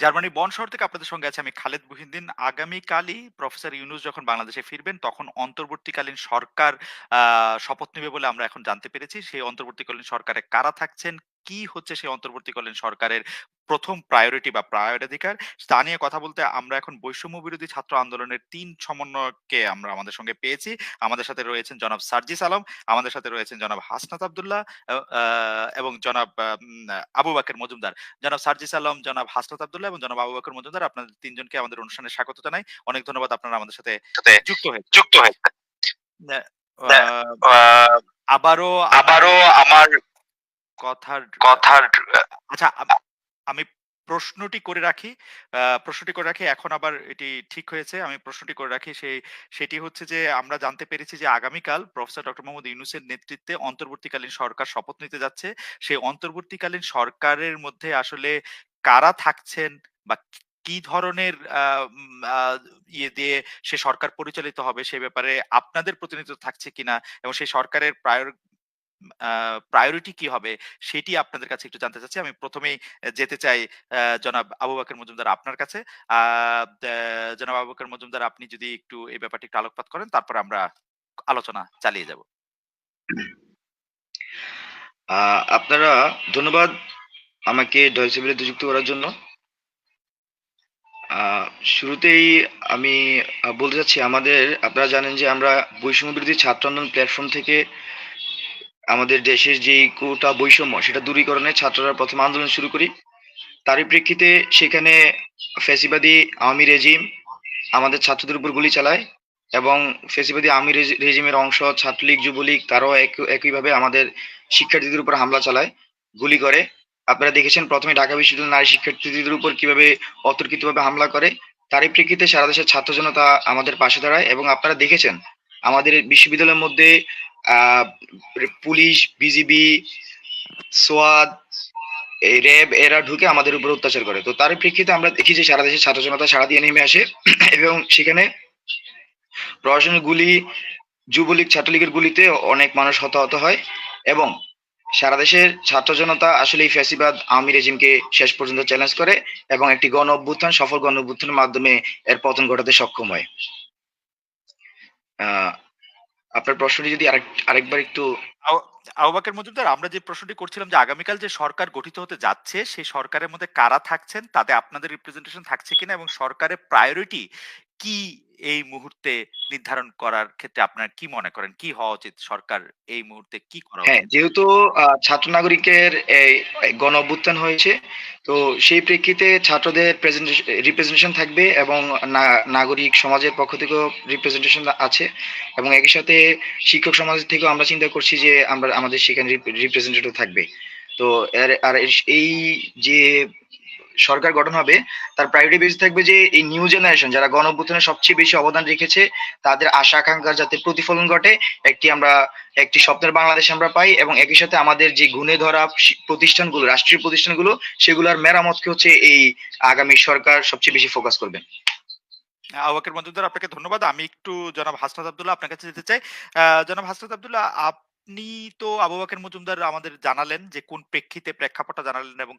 জার্মানির বন শহর থেকে আপনাদের সঙ্গে আছে আমি খালেদ মুহিউদ্দিন। আগামীকালই প্রফেসর ইউনূস যখন বাংলাদেশে ফিরবেন তখন অন্তর্বর্তীকালীন সরকার আ শপথ নেবে বলে আমরা এখন জানতে পেরেছি। সেই অন্তর্বর্তীকালীন সরকারে কারা থাকছেন, কি হচ্ছে সেই অন্তর্বর্তীকালীন সরকারের ১ম প্রায়োরিটি বা প্রায়োরাধিকার তা নিয়ে কথা বলতে আমরা এখন বৈষম্য বিরোধী ছাত্র আন্দোলনের ৩ সমন্বয়ককে আমরা আমাদের সঙ্গে পেয়েছি। আমাদের সাথে রয়েছেন জনাব সার্জিস আলম, আমাদের সাথে রয়েছেন জনাব হাসনাত আব্দুল্লাহ এ আ এবং জনাব আবু বাকের মজুমদার। জনাব সার্জিস আলম, জনাব হাসনাত আব্দুল্লাহ এবং জনাব আবু বকর মজুমদার আপনাদের ৩ জনকে আমাদের অনুষ্ঠানে স্বাগত জানাই। অনেক ধন্যবাদ আপনারা আমাদের সাথে সাথে যুক্ত হয়েছেন। যুক্ত হয়েছে। ন্যা আ দা আ আবারও আমার আবারও আমার কথার কথার আচ্ছা আমি প্রশ্নটি করে রাখি। প্রশ্নটি করে রাখি এখন আবার এটি ঠিক হয়েছে। আমি প্রশ্নটি করে রাখি সেটি হচ্ছে যে আমরা জানতে পেরেছি যে আগামীকাল প্রফেসর ডক্টর মোহাম্মদ ইউনূসের নেতৃত্বে অন্তর্বর্তীকালীন সরকার শপথ নিতে যাচ্ছে। সেই অন্তর্বর্তীকালীন সরকারের মধ্যে আসলে কারা থাকছেন বা কি ধরনের ইয়ে দিয়ে সে সরকার পরিচালিত হবে সে ব্যাপারে আপনাদের প্রতিনিধিত্ব থাকছে কিনা এবং সেই সরকারের প্রায়োরিটি কি হবে সেটি আপনাদের কাছে একটু জানতে চাচ্ছি। আমি ১ম এই যেতে চাই জনাব আবু বকর মজুমদার আপনার কাছে। আ দ্যা জনাব আবু বকর মজুমদার আপনি যদি একটু এই ব্যাপারটি একটু আলোকপাত করেন তারপরে আমরা আলোচনা চালিয়ে যাব। আ আপনারা ধন্যবাদ আমাকে ডয়েচে ভেলেতে যুক্ত করার জন্য। আ শুরুতেই আমি বলতে চাচ্ছি আপনারা জানেন যে আমরা বৈষম্য বিরোধী ছাত্র আন্দোলন প্ল্যাটফর্ম থেকে আমাদের দেশের যেই কোটা বৈষম্য সেটা দূরীকরণে ছাত্ররা ১ম আন্দোলন শুরু করি। তারই প্রেক্ষিতে সেখানে ফ্যাসিবাদী আওয়ামী রেজিম আমাদের ছাত্রদের উপর গুলি চালায় এবং ফ্যাসিবাদী আওয়ামী রেজিমের অংশ ছাত্রলীগ, যুবলীগ তারাও একইভাবে আমাদের শিক্ষার্থীদের উপর হামলা চালায়, গুলি করে। আপনারা দেখেছেন ১ম এ ঢাকা বিশ্ববিদ্যালয়ের নারী শিক্ষার্থীদের উপর কিভাবে অতর্কিতভাবে হামলা করে। তারই প্রেক্ষিতে সারা দেশের ছাত্র জনতা আমাদের পাশে দাঁড়ায় এবং আপনারা দেখেছেন আমাদের বিশ্ববিদ্যালয়ের মধ্যে আ পুলিশ, বিজিবি, সোয়াত, এই র‍্যাব এরা ঢুকে আমাদের উপর অত্যাচার করে। তো তারই প্রেক্ষিতে আমরা দেখি যে সারা দেশের ছাত্র জনতা সাড়া দিয়ে নেমে আসে এবং সেখানে প্রশাসনের গুলি, যুবলীগ, ছাত্রলীগের গুলিতে অনেক মানুষ হতাহত হয় এবং সারা দেশের ছাত্র জনতা আসলে এই ফ্যাসিবাদ আওয়ামী রেজিমকে শেষ পর্যন্ত চ্যালেঞ্জ করে এবং একটি গণ অভ্যুত্থান, সফল গণ অভ্যুত্থানের মাধ্যমে এর পতন ঘটাতে সক্ষম হয়। আ আপনার প্রশ্নটি যদি আরেকবার একটু আও আবু বকর মজুমদার আমরা যে প্রশ্নটি করছিলাম যে আগামীকাল যে সরকার গঠিত হতে যাচ্ছে সেই সরকারের মধ্যে কারা থাকছেন তাতে আপনাদের রিপ্রেজেন্টেশন থাকছে কিনা এবং সরকারের প্রায়োরিটি কি এই মুহূর্তে নির্ধারণ করার ক্ষেত্রে আপনারা কি মনে করেন? কি হওয়া উচিত? সরকার এই মুহূর্তে কি করা হ্যাঁ, উচিত? যেহেতু ছাত্র নাগরিকের এই গণ অভ্যুত্থান হয়েছে, তো সেই প্রেক্ষিতে ছাত্রদের রিপ্রেজেন্টেশন থাকবে এবং না নাগরিক সমাজের পক্ষ থেকেও রিপ্রেজেন্টেশন আছে এবং একই সাথে শিক্ষক সমাজ থেকেও আমরা চিন্তা করছি যে আমাদের সেখানে রিপ্রেজেন্টেটিভ থাকবে। তো এই যে সরকার গঠন হবে তার প্রায়োরিটি বেশি থাকবে যে এই নিউ জেনারেশন যারা গণ অভ্যুত্থানে সবচেয়ে বেশি অবদান রেখেছে তাদের আশা আকাঙ্ক্ষার যাতে প্রতিফলন ঘটে একটি স্বপ্নের বাংলাদেশ আমরা পাই এবং একই সাথে আমাদের যে গুণে ধরা প্রতিষ্ঠানগুলো রাষ্ট্রীয় প্রতিষ্ঠানগুলো সেগুলোর মেরামতকে হচ্ছে এই আগামী সরকার সবচেয়ে বেশি ফোকাস করবে। আবু বকর মজুমদার আপনাকে ধন্যবাদ। আমি একটু জনাব হাসনাত আব্দুল্লাহ আপনার কাছে যেতে চাই। জনাব হাসনাত আব্দুল্লাহ আপনি তো আবু বকর মজুমদার আমাদের জানালেন যে কোন প্রেক্ষাপটটা জানালেন এবং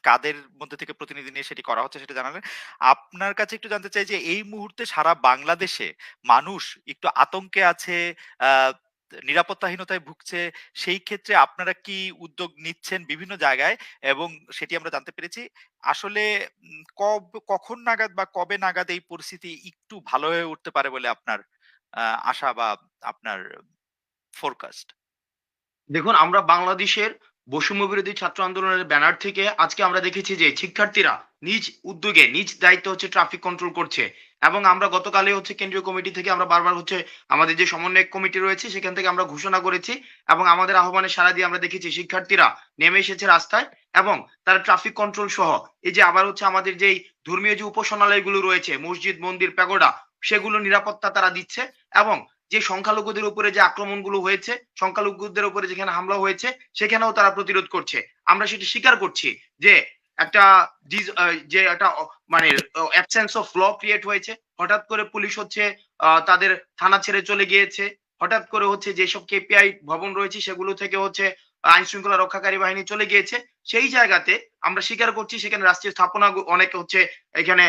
কাদের মধ্যে থেকে প্রতিনিধি নিয়ে সেটি করা হচ্ছে সেটা জানালেন। আপনার কাছে একটু জানতে চাই যে এই মুহূর্তে সারা বাংলাদেশে মানুষ একটু আতঙ্কে আছে, আ নিরাপত্তাহীনতায় ভুগছে। সেই ক্ষেত্রে আপনারা কি উদ্যোগ নিচ্ছেন বিভিন্ন জায়গায় এবং সেটি আমরা জানতে পেরেছি। আসলে কখন নাগাদ বা কবে নাগাদ এই পরিস্থিতি একটু ভালো হয়ে উঠতে পারে বলে আপনার আশা বা আপনার ফোরকাস্ট? দেখুন, আমরা বাংলাদেশের বৈষম্য বিরোধী ছাত্র আন্দোলনের ব্যানার থেকে আজকে আমরা দেখেছি যে শিক্ষার্থীরা নিজ উদ্যোগে নিজ দায়িত্বে হচ্ছে ট্রাফিক কন্ট্রোল করছে এবং আমরা গতকালে হচ্ছে কেন্দ্রীয় কমিটি থেকে আমরা বারবার হচ্ছে আমাদের যে সমন্বয়ক কমিটি রয়েছে সেখান থেকে আমরা ঘোষণা করেছি এবং আমাদের আহ্বানে সাড়া দিয়ে আমরা দেখেছি শিক্ষার্থীরা নেমে এসেছে রাস্তায় এবং তারা ট্রাফিক কন্ট্রোল সহ এই যে আবার হচ্ছে আমাদের যেই ধর্মীয় যে উপাসনালয়গুলো রয়েছে মসজিদ, মন্দির, প্যাগোডা সেগুলো নিরাপত্তা তারা দিচ্ছে এবং যে সংখ্যালঘুদের উপরে যে আক্রমণগুলো হয়েছে, সংখ্যালঘুদের উপরে যেখানে হামলা হয়েছে, সেখানেও তারা প্রতিরোধ করছে। আমরা সেটি স্বীকার করছি যে একটা যে একটা মানে অ্যাবসেন্স অফ ল ক্রিয়েট হয়েছে। হঠাৎ করে পুলিশ হচ্ছে তাদের থানা ছেড়ে চলে গিয়েছে। হঠাৎ করে হচ্ছে যেসব কেপিআই ভবন রয়েছে সেগুলো থেকে হচ্ছে আইন শৃঙ্খলা রক্ষাকারী বাহিনী চলে গিয়েছে, সেই জায়গাতে আমরা স্বীকার করছি সেখানে রাষ্ট্রীয় স্থাপনা অনেক হচ্ছে এখানে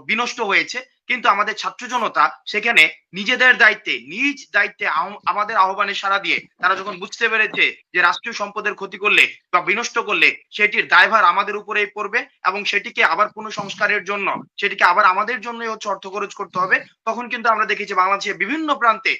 বিনষ্ট হয়েছে, কিন্তু আমাদের ছাত্র জনতা সেখানে নিজেদের দায়িত্বে নিজ দায়িত্বে আমাদের আহ্বানে সাড়া দিয়ে তারা যখন বুঝতে পেরেছে যে রাষ্ট্রীয় সম্পদের ক্ষতি করলে বা বিনষ্ট করলে সেটির দায়ভার আমাদের উপরেই পড়বে এবং সেটিকে আবার পুনঃসংস্কারের জন্য সেটিকে আবার আমাদের জন্যই হচ্ছে অর্থ খরচ করতে হবে, তখন কিন্তু আমরা দেখেছি বাংলাদেশের বিভিন্ন প্রান্তে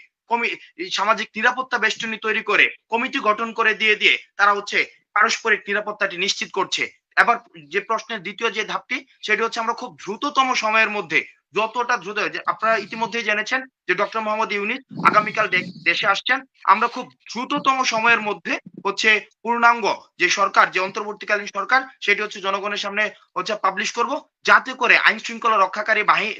সামাজিক নিরাপত্তা বেষ্টনী তৈরি করে কমিটি গঠন করে দিয়ে তারা হচ্ছে পারস্পরিক নিরাপত্তাটি নিশ্চিত করছে। এবার যে প্রশ্নের দ্বিতীয় যে ধাপটি সেটি হচ্ছে আমরা খুব দ্রুততম সময়ের মধ্যে, যতটা দ্রুত, আপনারা ইতিমধ্যেই জেনেছেন যে ডক্টর মোহাম্মদ ইউনূস আগামীকাল দেশে আসছেন, আমরা খুব দ্রুততম সময়ের মধ্যে হচ্ছে পূর্ণাঙ্গ যে সরকার, যে অন্তর্বর্তীকালীন সরকার, সেটি হচ্ছে জনগণের সামনে হচ্ছে পাবলিশ করব, যাতে করে আইন শৃঙ্খলা রক্ষাকারী বাহিনী,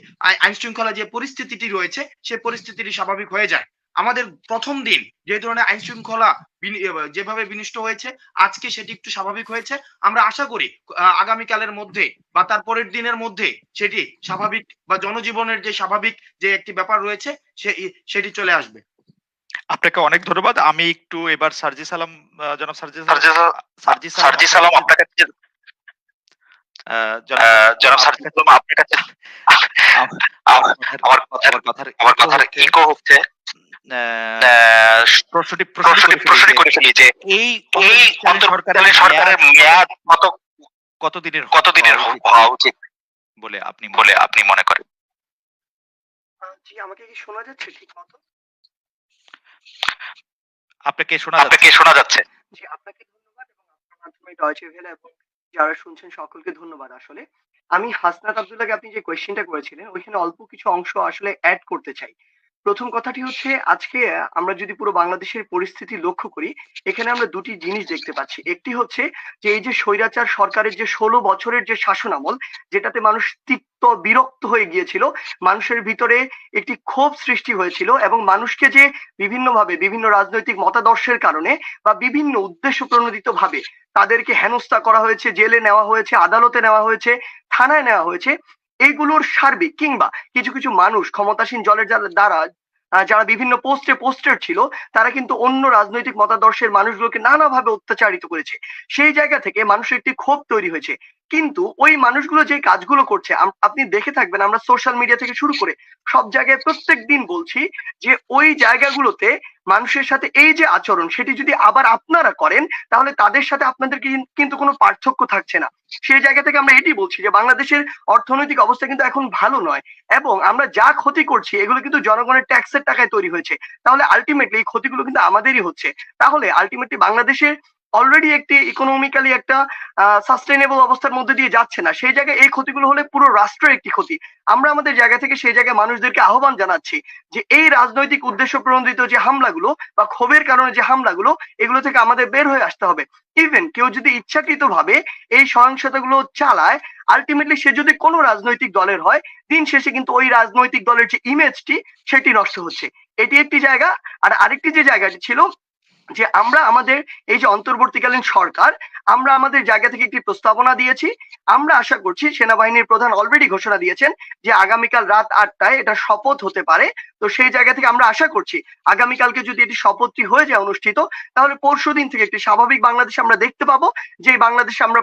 আইন শৃঙ্খলা যে পরিস্থিতিটি রয়েছে সেই পরিস্থিতিটি স্বাভাবিক হয়ে যায়। আমাদের প্রথম দিন যে ধরনের আইন শৃঙ্খলা যেভাবে বিনষ্ট হয়েছে, আজকে সেটি একটু স্বাভাবিক হয়েছে। আমরা আশা করি আগামীকালের মধ্যে বা তার পরের দিনের মধ্যে সেটি স্বাভাবিক বা জনজীবনের যে স্বাভাবিক যে একটি ব্যাপার রয়েছে সেটি চলে আসবে। আপনাকে অনেক ধন্যবাদ। আমি একটু এবার সার্জিস আলম, জনাব সার্জিস সার্জিস আলম আপনার কাছে, জনাব সার্জিস আলম আপনার কাছে আমার কথার ইকো হচ্ছে। প্রশ্নটি করে ফেলি যে এই অন্তর্বর্তীকালীন সরকারের মেয়াদ কতদিনের হওয়া উচিত বলে আপনি মনে করেন? জি, আমাকে কি শোনা যাচ্ছে ঠিক মতো? আপনাকে শোনা যাচ্ছে। জি, আপনাকে ধন্যবাদ এবং আপনার মাধ্যমে ডয়চে ভেলে এবং যারা শুনছেন সকলকে ধন্যবাদ। আসলে আমি হাসনাত আব্দুল্লাহকে আপনি যে কোয়েশ্চেনটা করেছিলেন ওইখানে অল্প কিছু অংশ আসলে অ্যাড করতে চাই। প্রথম কথাটি হচ্ছে আজকে আমরা যদি পুরো বাংলাদেশের পরিস্থিতি লক্ষ্য করি, এখানে আমরা দুটি জিনিস দেখতে পাচ্ছি। একটি হচ্ছে যে এই যে স্বৈরাচার সরকারের যে ১৬ বছরের যে শাসনামল, যেটাতে মানুষ তিক্ত বিরক্ত হয়ে গিয়েছিল, মানুষের ভিতরে একটি ক্ষোভ সৃষ্টি হয়েছিল এবং মানুষকে যে বিভিন্নভাবে বিভিন্ন রাজনৈতিক মতাদর্শের কারণে বা বিভিন্ন উদ্দেশ্য প্রণোদিত ভাবে তাদেরকে হেনস্থা করা হয়েছে, জেলে নেওয়া হয়েছে, আদালতে নেওয়া হয়েছে, থানায় নেওয়া হয়েছে, এইগুলোর সার্বিক কিংবা কিছু কিছু মানুষ ক্ষমতাসীন দলের দ্বারা যারা বিভিন্ন পোস্টেড ছিল, তারা কিন্তু অন্য রাজনৈতিক মতাদর্শের মানুষগুলোকে নানাভাবে অত্যাচারিত করেছে। সেই জায়গা থেকে মানুষের একটি ক্ষোভ তৈরি হয়েছে। কিন্তু ওই মানুষগুলো যে কাজগুলো করছে, আপনি দেখে থাকবেন, আমরা সোশ্যাল মিডিয়া থেকে শুরু করে সব জায়গায় প্রত্যেক দিন বলছি যে ওই জায়গাগুলোতে মানুষের সাথে এই যে আচরণ, সেটি যদি আবার আপনারা করেন তাহলে তাদের সাথে আপনাদের কিন্তু কোনো পার্থক্য থাকছে না। সেই জায়গা থেকে আমরা এটি বলছি যে বাংলাদেশের অর্থনৈতিক অবস্থা কিন্তু এখন ভালো নয় এবং আমরা যা ক্ষতি করছি এগুলো কিন্তু জনগণের ট্যাক্সের টাকায় তৈরি হয়েছে। তাহলে আলটিমেটলি এই ক্ষতিগুলো কিন্তু আমাদেরই হচ্ছে। তাহলে আলটিমেটলি বাংলাদেশের অলরেডি একটি ইকোনমিক্যালি একটা সাস্টেনেবল অবস্থার মধ্যে দিয়ে যাচ্ছে না, সেই জায়গায় এই ক্ষতিগুলো হলে পুরো রাষ্ট্রের একটি ক্ষতি। আমরা আমাদের জায়গা থেকে সেই জায়গায় মানুষদেরকে আহ্বান জানাচ্ছি যে এই রাজনৈতিক উদ্দেশ্য প্রণোদিত যে হামলাগুলো বা ক্ষোভের কারণে যে হামলাগুলো, এগুলো থেকে আমাদের বের হয়ে আসতে হবে। ইভেন কেউ যদি ইচ্ছাকৃত ভাবে এই সহিংসতাগুলো চালায়, আলটিমেটলি সে যদি কোনো রাজনৈতিক দলের হয়, দিন শেষে কিন্তু ওই রাজনৈতিক দলের যে ইমেজটি সেটি নষ্ট হচ্ছে। এটি একটি জায়গা। আর আরেকটি যে জায়গাটি ছিল যে আমরা আমাদের এই যে অন্তর্বর্তীকালীন সরকার, আমরা আমাদের জায়গা থেকে একটি প্রস্তাবনা দিয়েছি। আমরা আশা করছি, সেনাবাহিনীর প্রধান অলরেডি ঘোষণা দিয়েছেন যে আগামীকাল রাত ৮টায় এটা শপথ হতে পারে। তো সেই জায়গা থেকে আমরা আশা করছি আগামীকালকে যদি এটি শপথটি হয়ে যায় অনুষ্ঠিত, তাহলে পরশুদিন থেকে একটি স্বাভাবিক বাংলাদেশ আমরা দেখতে পাবো, যে বাংলাদেশে আমরা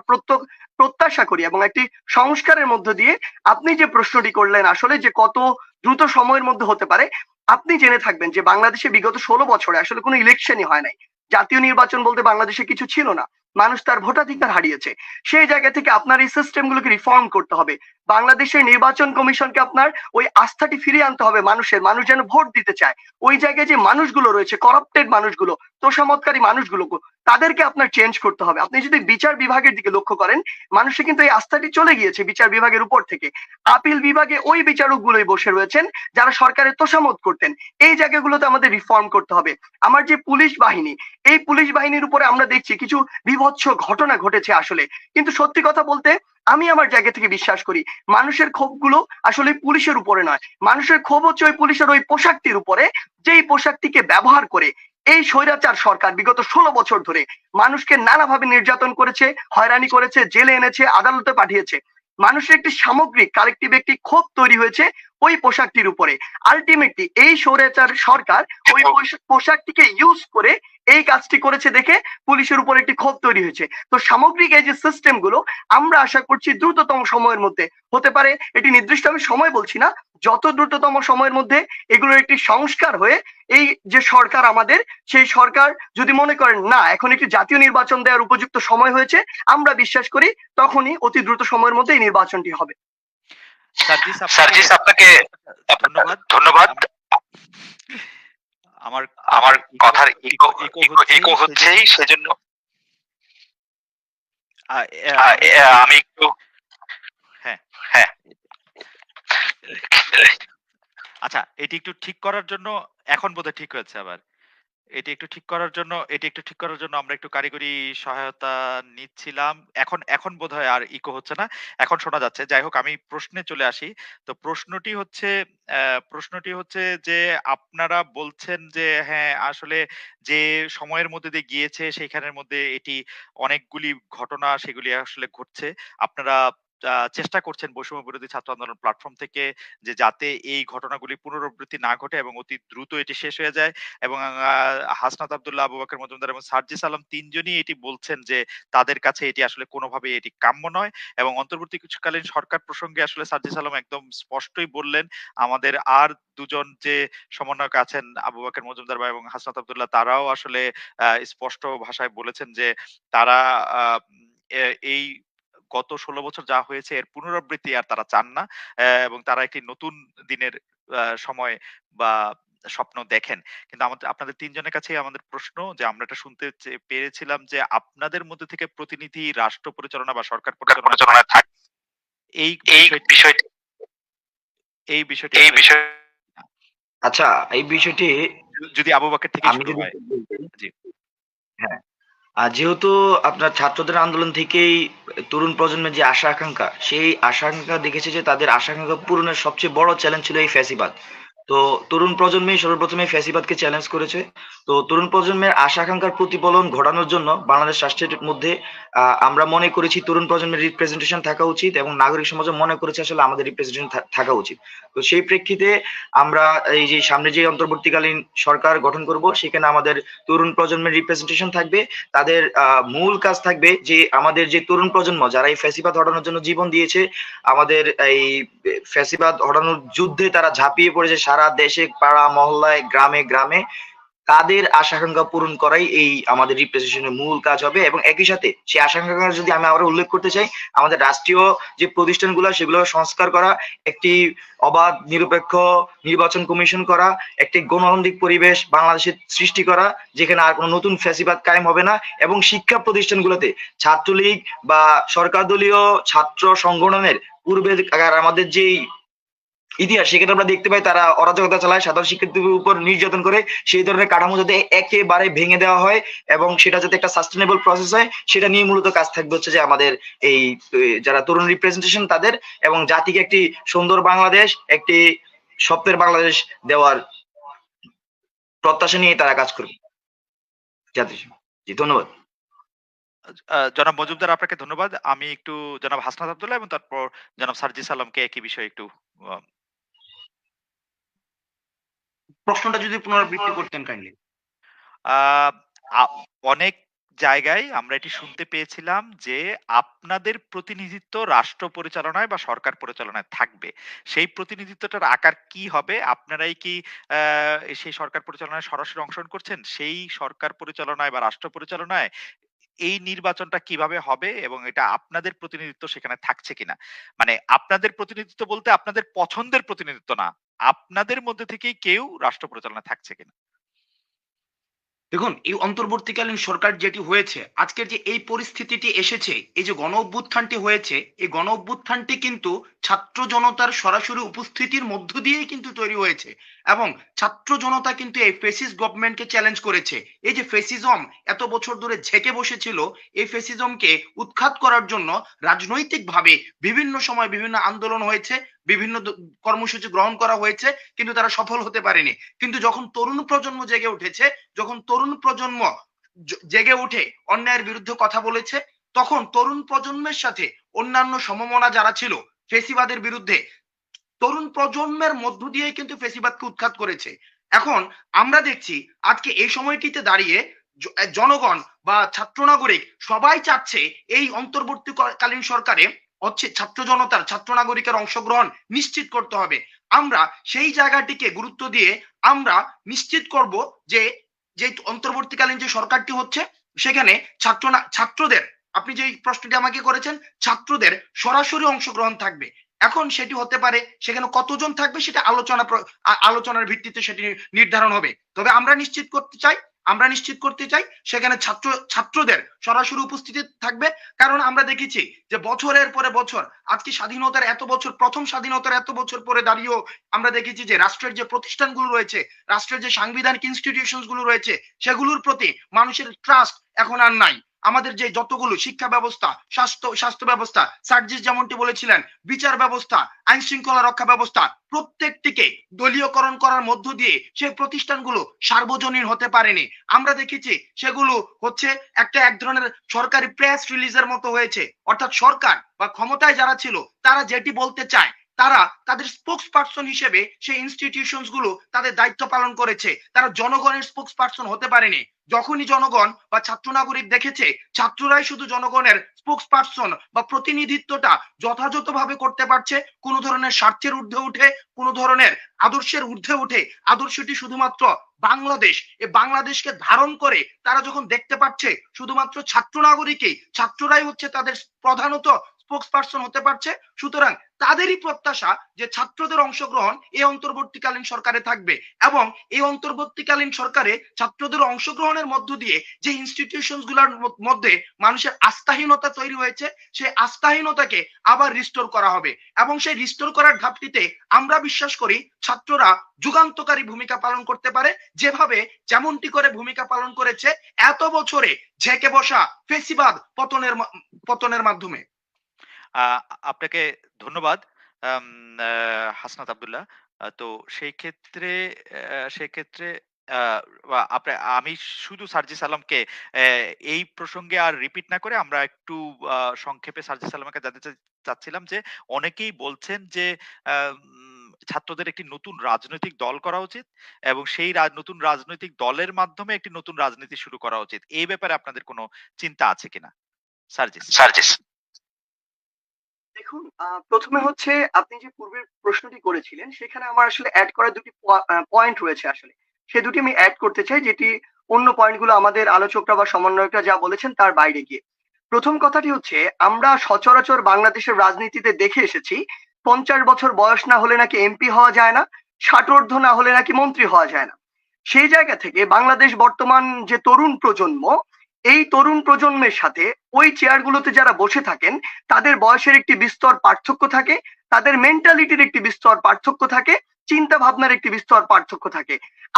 প্রত্যাশা করি এবং একটি সংস্কারের মধ্য দিয়ে। আপনি যে প্রশ্নটি করলেন আসলে যে কত দ্রুত সময়ের মধ্যে হতে পারে, আপনি জেনে থাকবেন যে বাংলাদেশে বিগত ১৬ বছরে আসলে কোনো ইলেকশনই হয় নাই। জাতীয় নির্বাচন বলতে বাংলাদেশে কিছু ছিল না, মানুষ তার ভোটাধিকার হারিয়েছে। সেই জায়গা থেকে আপনার এই সিস্টেমগুলোকে রিফর্ম করতে হবে। বাংলাদেশের নির্বাচন কমিশনকে আপনার ওই আস্থাটি ফিরিয়ে আনতে হবে, মানুষ যেন ভোট দিতে চায়। ওই জায়গায় যে মানুষগুলো রয়েছে, করাপ্টেড মানুষগুলো, তোষামতকারী মানুষগুলো, তাদেরকে আপনার চেঞ্জ করতে হবে। আপনি যদি বিচার বিভাগের দিকে লক্ষ্য করেন, মানুষের কিন্তু এই আস্থাটি চলে গিয়েছে বিচার বিভাগের উপর থেকে। আপিল বিভাগে ওই বিচারকগুলোই বসে রয়েছেন যারা সরকারের তোষামত করতেন। এই জায়গাগুলোতে আমাদের রিফর্ম করতে হবে। আমার যে পুলিশ বাহিনী, এই পুলিশ বাহিনীর উপরে আমরা দেখছি কিছু বিভৎস ঘটনা ঘটেছে আসলে। কিন্তু সত্যি কথা বলতে আমি আমার জায়গা থেকে বিশ্বাস করি মানুষের ক্ষোভগুলো আসলে পুলিশের উপরে নয়, মানুষের ক্ষোভ হচ্ছে ওই পুলিশের ওই পোশাকটির উপরে, যেই পোশাকটিকে ব্যবহার করে এই স্বৈরাচার সরকার বিগত ১৬ বছর ধরে মানুষকে নানাভাবে নির্যাতন করেছে, হয়রানি করেছে, জেলে এনেছে, আদালতে পাঠিয়েছে। মানুষের একটি সামগ্রিক কালেকটিভ একটি ক্ষোভ তৈরি হয়েছে ওই পোশাকটির উপরে। আলটিমেটলি এই স্বৈরাচার সরকার ওই পোশাকটিকে ইউজ করে এই কাজটি করেছে দেখে পুলিশের উপর একটি ক্ষোভ তৈরি হয়েছে। তো সামগ্রিক এই যে সিস্টেম গুলো আমরা আশা করছি দ্রুততম সময়ের মধ্যে হতে পারে, এটি নির্দিষ্ট আমি সময় বলছি না, যত দ্রুততম সময়ের মধ্যে এগুলোর একটি সংস্কার হয়ে এই যে সরকার আমাদের, সেই সরকার যদি মনে করেন না এখন একটি জাতীয় নির্বাচন দেওয়ার উপযুক্ত সময় হয়েছে, আমরা বিশ্বাস করি তখনই অতি দ্রুত সময়ের মধ্যে এই নির্বাচনটি হবে। সার্জিস আপনাকে ধন্যবাদ। আমার আমার কথার ইকো হচ্ছে সেজন্য আমি একটু হ্যাঁ হ্যাঁ আচ্ছা, এটি একটু ঠিক করার জন্য এখন বোধহয় ঠিক হয়েছে আবার। এটি একটু ঠিক করার জন্য আমরা একটু কারিগরি সহায়তা নিচ্ছিলাম। এখন বোধহয় আর ইকো হচ্ছে না। এখন শোনা যাচ্ছে। যাই হোক আমি প্রশ্নে চলে আসি। তো প্রশ্নটি হচ্ছে যে আপনারা বলছেন যে হ্যাঁ, আসলে যে সময়ের মধ্যে দিয়ে গিয়েছে সেখানের মধ্যে এটি অনেকগুলি ঘটনা সেগুলি আসলে ঘটছে। আপনারা চেষ্টা করছেন বৈষম্য বিরোধী ছাত্র আন্দোলন প্ল্যাটফর্ম থেকে যে যাতে এই ঘটনাগুলি পুনরাবৃত্তি না ঘটে এবং অতি দ্রুত এটি শেষ হয়ে যায়। এবং হাসনাত আব্দুল্লাহ, আবু বকর মজুমদার এবং সার্জিস আলম ৩ জনই এটি বলছেন যে তাদের কাছে এটি আসলে কোনোভাবেই এটি কাম্য নয়। এবং অন্তর্বর্তীকালীন সরকার প্রসঙ্গে আসলে সার্জিস আলম একদম স্পষ্টই বললেন, আমাদের আর ২ জন যে সমন্বয়ক আছেন আবু বকর মজুমদার ভাই এবং হাসনাত আব্দুল্লাহ তারাও আসলে স্পষ্ট ভাষায় বলেছেন যে তারা আ এই গত ১৬ বছর যা হয়েছে এর পুনরাবৃত্তি আর তারা চান না। এবং তারা একটি নতুন দিনের সময় বা স্বপ্ন দেখেন। কিন্তু আপনাদের ৩ জনের কাছেই আমাদের প্রশ্ন যে আমরা এটা শুনতে পেরেছিলাম যে আপনাদের মধ্যে থেকে প্রতিনিধি রাষ্ট্র পরিচালনা বা সরকার পরিচালনায় পরিচালনায় থাক এই এই বিষয়টি বিষয়টি এই বিষয় আচ্ছা, এই বিষয়টি যদি আবু বকর থেকেই আমি শুরু যদি হয়। বলতে, জি। হ্যাঁ, আর যেহেতু আপনার ছাত্রদের আন্দোলন থেকেই তরুণ প্রজন্মের যে আশা আকাঙ্ক্ষা, সেই আশা আকাঙ্ক্ষা দেখেছে যে তাদের আশা আকাঙ্ক্ষা পূরণের সবচেয়ে বড় চ্যালেঞ্জ ছিল এই ফ্যাসিবাদ। তো তরুণ প্রজন্মই সর্বপ্রথমে ফ্যাসিবাদকে চ্যালেঞ্জ করেছে। তো তরুণ প্রজন্মের আশা আকাঙ্ক্ষার প্রতিফলন ঘটানোর জন্য বাংলাদেশ রাষ্ট্রের মধ্যে আমরা মনে করেছি তরুণ প্রজন্মের রিপ্রেজেন্টেশন থাকা উচিত এবং নাগরিক সমাজও মনে করেছে আসলে আমাদের রিপ্রেজেন্টেশন থাকা উচিত। তো সেই প্রেক্ষিতে আমরা এই যে সামনে যে অন্তর্বর্তীকালীন সরকার গঠন করব সেখানে আমাদের তরুণ প্রজন্মের রিপ্রেজেন্টেশন থাকবে। তাদের মূল কাজ থাকবে যে আমাদের যে তরুণ প্রজন্ম যারা এই ফ্যাসিবাদ হটানোর জন্য জীবন দিয়েছে, আমাদের এই ফ্যাসিবাদ হটানোর যুদ্ধে তারা ঝাঁপিয়ে পড়েছে সারা দেশে, পাড়া মহল্লায়, গ্রামে গ্রামে, তাদের আশা আকাঙ্ক্ষা পূরণ করাই এই আমাদের রিপ্রেজেন্টেশনের মূল কাজ হবে। এবং একই সাথে সেই আশা আকাঙ্ক্ষা যদি আমি আবার উল্লেখ করতে চাই, আমাদের রাষ্ট্রীয় যে প্রতিষ্ঠানগুলো সেগুলো সংস্কার করা, একটি অবাধ নিরপেক্ষ নির্বাচন কমিশন করা, একটি গণতান্ত্রিক পরিবেশ বাংলাদেশে সৃষ্টি করা যেখানে আর কোনো নতুন ফ্যাসিবাদ কায়েম হবে না, এবং শিক্ষা প্রতিষ্ঠানগুলোতে ছাত্রলীগ বা সরকার দলীয় ছাত্র সংগঠনের পূর্বে আমাদের যেই ইতিহাস সেখানে আমরা দেখতে পাই তারা অরাজকতা চালায়, সাধারণ শিক্ষার্থীদের উপর নির্যাতন করে, সেই ধরনের কাঠামো যাতে একেবারে ভেঙে দেওয়া হয় এবং সেটা যাতে একটা সাস্টেনেবল প্রসেস হয়, সেটা নিয়ে মূলত কাজ থাকবে হচ্ছে যে আমাদের এই যারা তরুণ রিপ্রেজেন্টেশন তাদের, এবং জাতিকে একটি সুন্দর বাংলাদেশ, একটি স্বপ্নের বাংলাদেশ দেওয়ার প্রত্যাশা নিয়ে তারা কাজ করবে জাতি। জি, ধন্যবাদ। জনাব মজুমদার আপনাকে ধন্যবাদ। আমি একটু জনাব হাসনাত আব্দুল্লাহ এবং তারপর জনাব সার্জিস আলমকে একই বিষয়ে একটু আ প্রশ্নটা যদি পুনরাবৃত্তি করতেন কাইন্ডলি। আ আ অনেক জায়গায় আমরা এটি শুনতে পেয়েছিলাম যে আপনাদের প্রতিনিধিত্ব রাষ্ট্র পরিচালনায় বা সরকার পরিচালনায় থাকবে। সেই প্রতিনিধিত্বটার আকার কি হবে? আপনারাই কি আ সেই সরকার পরিচালনায় সরাসরি অংশগ্রহণ করছেন? সেই সরকার পরিচালনায় বা রাষ্ট্র পরিচালনায় এই নির্বাচনটা কিভাবে হবে এবং এটা আপনাদের প্রতিনিধিত্ব সেখানে থাকছে কিনা? মানে আপনাদের প্রতিনিধিত্ব বলতে আপনাদের পছন্দের প্রতিনিধিত্ব না। আপনাদের মধ্যে থেকেই কেউ রাষ্ট্র পরিচালনায় থাকছে কিনা? দেখুন, এই অন্তর্বর্তীকালীন সরকার যেটি হয়েছে, আজকের যে এই পরিস্থিতিটি এসেছে, এই যে গণ অভ্যুত্থানটি হয়েছে, এই গণ অভ্যুত্থানটি কিন্তু ছাত্র জনতার সরাসরি উপস্থিতির মধ্য দিয়েই কিন্তু তৈরি হয়েছে। এবং ছাত্র জনতা কিন্তু এই ফ্যাসিস্ট গভর্নমেন্টকে চ্যালেঞ্জ করেছে। এই যে ফ্যাসিজম এত বছর ধরে ঝেঁকে বসেছিল, এই ফ্যাসিজমকে উৎখাত করার জন্য রাজনৈতিকভাবে বিভিন্ন সময় বিভিন্ন আন্দোলন হয়েছে, বিভিন্ন কর্মসূচি গ্রহণ করা হয়েছে, কিন্তু তারা সফল হতে পারেনি। কিন্তু যখন তরুণ প্রজন্ম জেগে উঠেছে, যখন তরুণ প্রজন্ম জেগে উঠে অন্যায়ের বিরুদ্ধে কথা বলেছে, তখন তরুণ প্রজন্মের সাথে অন্যান্য সমমনা যারা ছিল ফেসিবাদের বিরুদ্ধে, তরুণ প্রজন্মের মধ্য দিয়ে কিন্তু ফেসিবাদকে উৎখাত করেছে। এখন আমরা দেখছি আজকে এই সময়টিতে দাঁড়িয়ে জনগণ বা ছাত্র নাগরিক সবাই চাচ্ছে এই অন্তর্বর্তীকালীন সরকারে হচ্ছে ছাত্র জনতার, ছাত্র নাগরিকের অংশগ্রহণ নিশ্চিত করতে হবে। আমরা সেই জায়গাটিকে গুরুত্ব দিয়ে আমরা নিশ্চিত করব যে যে অন্তর্বর্তীকালীন যে সরকারটি হচ্ছে সেখানে ছাত্রদের, আপনি যে প্রশ্নটি আমাকে করেছেন, ছাত্রদের সরাসরি অংশগ্রহণ থাকবে। এখন সেটি হতে পারে সেখানে কতজন থাকবে সেটা আলোচনার ভিত্তিতে সেটি নির্ধারণ হবে। তবে আমরা নিশ্চিত করতে চাই সেখানে ছাত্রদের সরাসরি উপস্থিতি থাকবে। কারণ আমরা দেখেছি যে বছরের পরে বছর, আজকে স্বাধীনতার এত বছর, প্রথম স্বাধীনতার এত বছর পরে দাঁড়িয়েও আমরা দেখেছি যে রাষ্ট্রের যে প্রতিষ্ঠানগুলো রয়েছে, রাষ্ট্রের যে সাংবিধানিক ইনস্টিটিউশনস গুলো রয়েছে, সেগুলোর প্রতি মানুষের ট্রাস্ট এখন আর নাই। আমাদের যে যতগুলো শিক্ষা ব্যবস্থা, স্বাস্থ্য ব্যবস্থা, সার্জিস যেমনটি বলেছিলেন, বিচার ব্যবস্থা, আইন শৃঙ্খলা রক্ষা ব্যবস্থা, প্রত্যেকটিকে দলীয়করণ করার মধ্য দিয়ে সেই প্রতিষ্ঠানগুলো সার্বজনীন হতে পারেনি। আমরা দেখেছি সেগুলো হচ্ছে এক ধরনের সরকারি প্রেস রিলিজের মতো হয়েছে। অর্থাৎ সরকার বা ক্ষমতায় যারা ছিল তারা যেটি বলতে চায়, তারা তাদের স্পোক্স পার্সন হিসেবে সেই ইনস্টিটিউশনস গুলো তাদের দায়িত্ব পালন করেছে, তারা জনগণের স্পোক্স পার্সন হতে পারেনি। যখনই জনগণ বা ছাত্র নাগরিক দেখেছে ছাত্ররাই শুধু জনগণের স্পোক্স পার্সন বা প্রতিনিধিত্বটা যথাযথভাবে করতে পারছে, কোন ধরনের স্বার্থের ঊর্ধ্বে উঠে, কোন ধরনের আদর্শের ঊর্ধ্বে উঠে, আদর্শটি শুধুমাত্র বাংলাদেশ, এই বাংলাদেশকে ধারণ করে তারা যখন দেখতে পাচ্ছে শুধুমাত্র ছাত্র নাগরিকই, ছাত্ররাই হচ্ছে তাদের প্রধানত স্পোক্স পার্সন হতে পারছে, সুতরাং তাদেরই প্রত্যাশা যে ছাত্রদের অংশগ্রহণ এই অন্তর্বর্তীকালীন সরকারে থাকবে এবং এই অন্তর্বর্তীকালীন সরকারে ছাত্রদের অংশগ্রহণের মধ্য দিয়ে যে ইনস্টিটিউশনস গুলোর মধ্যে মানুষের আস্থাহীনতা তৈরি হয়েছে, সেই আস্থাহীনতাকে আবার রিস্টোর করা হবে এবং সেই রিস্টোর করার ধাপটিতে আমরা বিশ্বাস করি ছাত্ররা যুগান্তকারী ভূমিকা পালন করতে পারে, যেমনটি করে ভূমিকা পালন করেছে এত বছরে ঝেঁকে বসা ফেসিবাদ পতনের মাধ্যমে। আপনাকে ধন্যবাদ আম হাসনাত আব্দুল্লাহ। তো সেই ক্ষেত্রে সেক্ষেত্রে আ আমি শুধু সার্জিস আলমকে এই প্রসঙ্গে আর রিপিট না করে আমরা একটু আ সংক্ষেপে সার্জিস আলমের কাছে জানতে চাচ্ছিলাম যে অনেকেই বলছেন যে ছাত্রদের একটি নতুন রাজনৈতিক দল করা উচিত এবং সেই নতুন রাজনৈতিক দলের মাধ্যমে একটি নতুন রাজনীতি শুরু করা উচিত। এই ব্যাপারে আপনাদের কোনো চিন্তা আছে কিনা? সার্জিস। দেখুন, প্রথমে হচ্ছে আপনি যে পূর্বের প্রশ্নটি করেছিলেন সেখানে আমার আসলে এড করা দুটি পয়েন্ট রয়েছে আসলে। সে দুটি আমি এড করতে চাই যেটি অন্য পয়েন্টগুলো আমাদের আলোচকরা বা সমন্বয়করা যা বলেছেন তার বাইরে গিয়ে। প্রথম কথাটি হচ্ছে আমরা সচরাচর বাংলাদেশের রাজনীতিতে দেখে এসেছি 50 বছর বয়স না হলে নাকি এমপি হওয়া যায় না, 60 না হলে নাকি মন্ত্রী হওয়া যায় না। সেই জায়গা থেকে বাংলাদেশ বর্তমান যে তরুণ প্রজন্ম, এই তরুণ প্রজন্মের সাথে ওই চেয়ারগুলোতে যারা বসে থাকেন তাদের বয়সের একটি বিস্তর পার্থক্য থাকে, তাদের মেন্টালিটির একটি বিস্তর পার্থক্য থাকে, চিন্তা ভাবনার একটি বিস্তর পার্থক্য থাকে।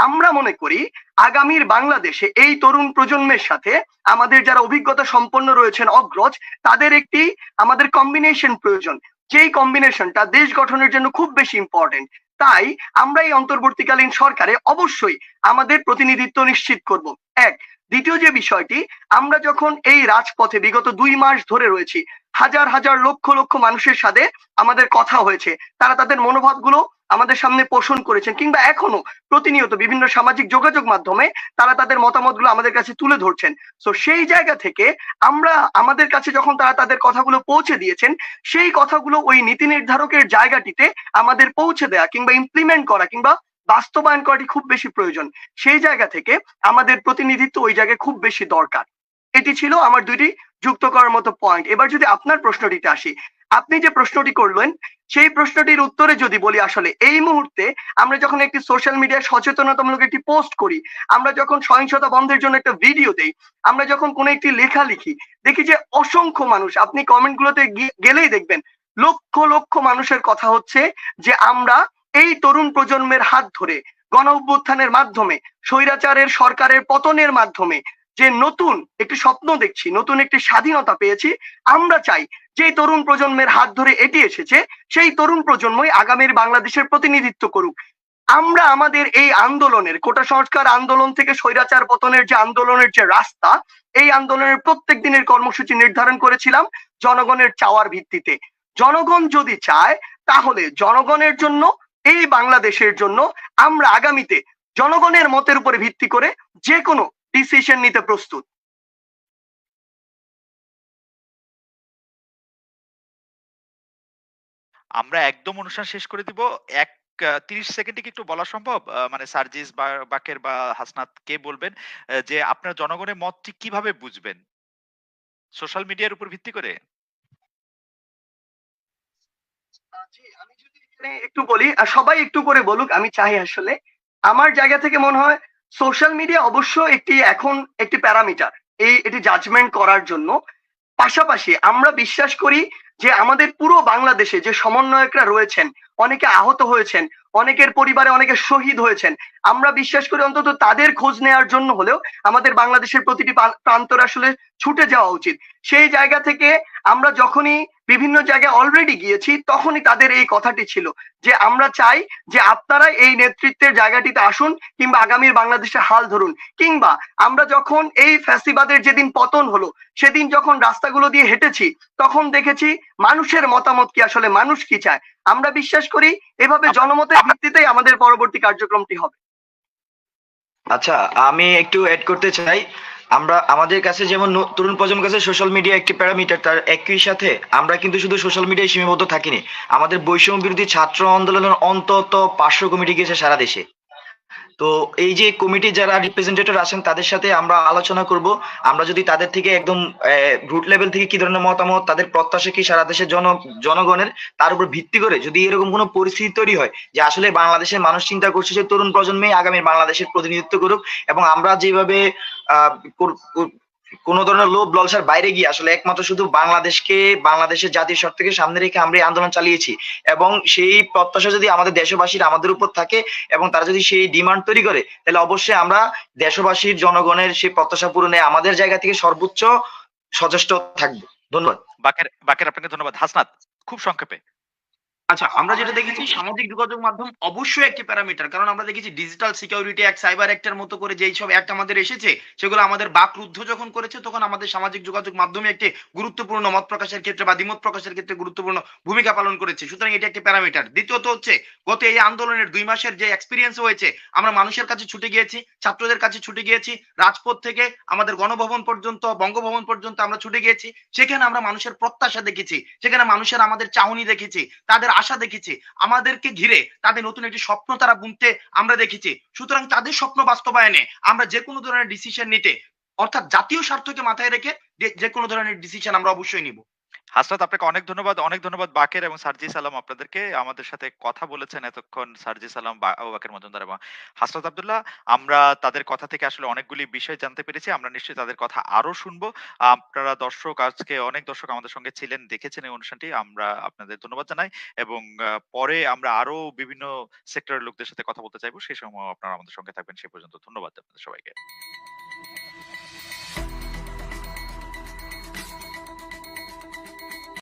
আমরা মনে করি আগামীর বাংলাদেশে এই তরুণ প্রজন্মের সাথে আমাদের যারা অভিজ্ঞতা সম্পন্ন রয়েছেন অগ্রজ, তাদের একটি আমাদের কম্বিনেশন প্রয়োজন, যেই কম্বিনেশনটা দেশ গঠনের জন্য খুব বেশি ইম্পর্টেন্ট। তাই আমরা এই অন্তর্বর্তীকালীন সরকারে অবশ্যই আমাদের প্রতিনিধিত্ব নিশ্চিত করব। এক, দ্বিতীয় যে বিষয়টি, আমরা যখন এই রাজপথে বিগত 2 মাস ধরে রয়েছি, হাজার হাজার লক্ষ লক্ষ মানুষের সাথে আমাদের কথা হয়েছে, তারা তাদের মনোভাবগুলো আমাদের সামনে পোষণ করেছেন কিংবা এখনো প্রতিনিয়ত বিভিন্ন সামাজিক যোগাযোগ মাধ্যমে তারা তাদের মতামতগুলো আমাদের কাছে তুলে ধরছেন। সো সেই জায়গা থেকে আমরা আমাদের কাছে যখন তারা তাদের কথাগুলো পৌঁছে দিয়েছেন, সেই কথাগুলো ওই নীতি নির্ধারকের জায়গাটিতে আমাদের পৌঁছে দেয়া কিংবা ইমপ্লিমেন্ট করা কিংবা বাস্তবায়ন করাটি খুব বেশি প্রয়োজন। সেই জায়গা থেকে আমাদের প্রতিনিধিত্ব ওই জায়গায় খুব বেশি দরকার। এটি ছিল আমার দুইটি যুক্ত করার মতো পয়েন্ট। এবার যদি আপনার প্রশ্নটিতে আসি, আপনি যে প্রশ্নটি করলেন সেই প্রশ্নটির উত্তরে যদি বলি, আসলে এই মুহূর্তে আমরা যখন একটি সোশ্যাল মিডিয়ায় সচেতনতামূলক একটি পোস্ট করি, আমরা যখন সহিংসতা বন্ধের জন্য একটা ভিডিও দেই, আমরা যখন কোনো একটি লেখা লিখি, দেখি যে অসংখ্য মানুষ, আপনি কমেন্টগুলোতে গেলেই দেখবেন লক্ষ লক্ষ মানুষের কথা হচ্ছে যে আমরা এই তরুণ প্রজন্মের হাত ধরে গণ অভ্যুত্থানের মাধ্যমে, স্বৈরাচারের সরকারের পতনের মাধ্যমে যে নতুন একটি স্বপ্ন দেখছি, নতুন একটি স্বাধীনতা পেয়েছি, আমরা চাই যে তরুণ প্রজন্মের হাত ধরে এটি এসেছে সেই তরুণ প্রজন্মই আগামীর বাংলাদেশের প্রতিনিধিত্ব করুক। আমরা আমাদের এই আন্দোলনের, কোটা সংস্কার আন্দোলন থেকে স্বৈরাচার পতনের যে আন্দোলনের যে রাস্তা, এই আন্দোলনের প্রত্যেক দিনের কর্মসূচি নির্ধারণ করেছিলাম জনগণের চাওয়ার ভিত্তিতে। জনগণ যদি চায় তাহলে জনগণের জন্য, এই বাংলাদেশের জন্য আমরা আগামীতে জনগণের মতের উপরে ভিত্তি করে যে কোনো ডিসিশন নিতে প্রস্তুত। আমরা একদম অনুষ্ঠান শেষ করে দিব। ৩০ সেকেন্ডে কি একটু বলা সম্ভব? মানে সার্জিস বা বাকের বা হাসনাত কে বলবেন যে আপনার জনগণের মত ঠিক কিভাবে বুঝবেন? সোশ্যাল মিডিয়ার উপর ভিত্তি করে? জি, আমি যদি এখানে একটু বলি, সবাই একটু করে বলুক, আমি চাই আসলে। আমার জায়গা থেকে মনে হয় সোশ্যাল মিডিয়া অবশ্য এখন একটি প্যারামিটার এটি জাজমেন্ট করার জন্য। পাশাপাশি আমরা বিশ্বাস করি যে আমাদের পুরো বাংলাদেশে যে সমন্বয়করা রয়েছেন, অনেকে আহত হয়েছেন, অনেকের পরিবারে অনেকে শহীদ হয়েছেন। আমরা বিশ্বাস করি অন্তত তাদের খোঁজ নেয়ার জন্য হলেও আমাদের বাংলাদেশের প্রতিটি প্রান্তরে আসলে ছুটে যাওয়া উচিত। সেই জায়গা থেকে আমরা যখনই বিভিন্ন জায়গায় অলরেডি গিয়েছি, তখনই তাদের এই কথাটি ছিল যে আমরা চাই যে আপনারা এই নেতৃত্বের জায়গাটিতে আসুন, কিংবা আগামীর বাংলাদেশের হাল ধরুন। কিংবা আমরা যখন এই ফ্যাসিবাদের যেদিন পতন হলো, সেদিন যখন রাস্তাগুলো দিয়ে হেঁটেছি, তখন দেখেছি মানুষের মতামত কি, আসলে মানুষ কি চায়। আমরা বিশ্বাস করি এভাবে জনমতের ভিত্তিতেই আমাদের পরবর্তী কার্যক্রমটি হবে। আচ্ছা, আমি একটু এড করতে চাই। আমরা আমাদের কাছে যেমন তরুণ প্রজন্মের কাছে সোশ্যাল মিডিয়া একটি প্যারামিটার, তার একই সাথে আমরা কিন্তু শুধু সোশ্যাল মিডিয়ায় সীমাবদ্ধ থাকিনি। আমাদের বৈষম্য বিরোধী ছাত্র আন্দোলনের অন্তত 500 কমিটি গিয়েছে সারা দেশে। তো এই যে কমিটি যারা রিপ্রেজেন্টেটিভ আছেন তাদের সাথে আমরা আলোচনা করব। আমরা যদি তাদের থেকে একদম রুট লেভেল থেকে কি ধরনের মতামত, তাদের প্রত্যাশা কি সারা দেশের জনগণের, তার উপর ভিত্তি করে যদি এরকম কোনো পরিস্থিতি তৈরি হয় যে আসলে বাংলাদেশের মানুষ চিন্তা করছে যে তরুণ প্রজন্মই আগামী বাংলাদেশের প্রতিনিধিত্ব করুক, এবং আমরা যেভাবে আহ কোন ধরনের লোভ লালসার বাইরে গিয়ে আসলে একমাত্র শুধু বাংলাদেশের জাতীয় স্বার্থকে সামনে রেখে আমরা এই আন্দোলন চালিয়েছি, এবং সেই প্রত্যাশা যদি আমাদের দেশবাসীর আমাদের উপর থাকে এবং তারা যদি সেই ডিমান্ড তৈরি করে, তাহলে অবশ্যই আমরা দেশবাসীর জনগণের সেই প্রত্যাশা পূরণে আমাদের জায়গা থেকে সর্বোচ্চ সচেষ্ট থাকবো। ধন্যবাদ। বাকের আপনাকে ধন্যবাদ। হাসনাত খুব সংক্ষেপে। আচ্ছা, আমরা যেটা দেখেছি সামাজিক যোগাযোগ মাধ্যম অবশ্যই একটি প্যারামিটার, কারণ আমরা দেখেছি ডিজিটাল সিকিউরিটি অ্যাক্ট, সাইবার অ্যাক্টের মতো করে যেই সব অ্যাক্ট আমাদের এসেছে, সেগুলো আমাদের বাকরুদ্ধ যখন করেছে, তখন আমাদের সামাজিক যোগাযোগ মাধ্যমে একটি গুরুত্বপূর্ণ মত প্রকাশের ক্ষেত্রে বা দ্বিমত প্রকাশের ক্ষেত্রে গুরুত্বপূর্ণ ভূমিকা পালন করেছে। সুতরাং এটি একটি প্যারামিটার। দ্বিতীয়ত হচ্ছে, গত এই আন্দোলনের 2 মাসের যে এক্সপিরিয়েন্স হয়েছে, আমরা মানুষের কাছে ছুটে গিয়েছি, ছাত্রদের কাছে ছুটে গিয়েছি, রাজপথ থেকে আমাদের গণভবন পর্যন্ত, বঙ্গভবন পর্যন্ত আমরা ছুটে গিয়েছি। সেখানে আমরা মানুষের প্রত্যাশা দেখেছি, সেখানে মানুষের আমাদের চাহনি দেখেছি, তাদের আশা দেখেছি, আমাদেরকে ঘিরে তাদের নতুন একটি স্বপ্ন তারা বুনতে আমরা দেখেছি। সুতরাং তাদের স্বপ্ন বাস্তবায়নে আমরা যে কোনো ধরনের ডিসিশন নিতে, অর্থাৎ জাতীয় স্বার্থকে মাথায় রেখে যে কোনো ধরনের ডিসিশন আমরা অবশ্যই নিব। হাসনাত আপনাকে অনেক ধন্যবাদ। অনেক ধন্যবাদ বাকের এবং সার্জিস আলম আপনাদেরকে। আমাদের সাথে কথা বলেছেন এতক্ষণ সার্জিস আলম, আবু বকর মজুমদার এবং হাসনাত আব্দুল্লাহ। আমরা তাদের কথা থেকে আসলে অনেকগুলি বিষয় জানতে পেরেছি। আমরা নিশ্চয়ই তাদের কথা আরো শুনবো। আপনারা দর্শক, আজকে অনেক দর্শক আমাদের সঙ্গে ছিলেন, দেখেছেন এই অনুষ্ঠানটি। আমরা আপনাদের ধন্যবাদ জানাই এবং পরে আমরা আরো বিভিন্ন সেক্টরের লোকদের সাথে কথা বলতে চাইবো। সেই সময় আপনারা আমাদের সঙ্গে থাকবেন। সে পর্যন্ত ধন্যবাদ আপনাদের সবাইকে।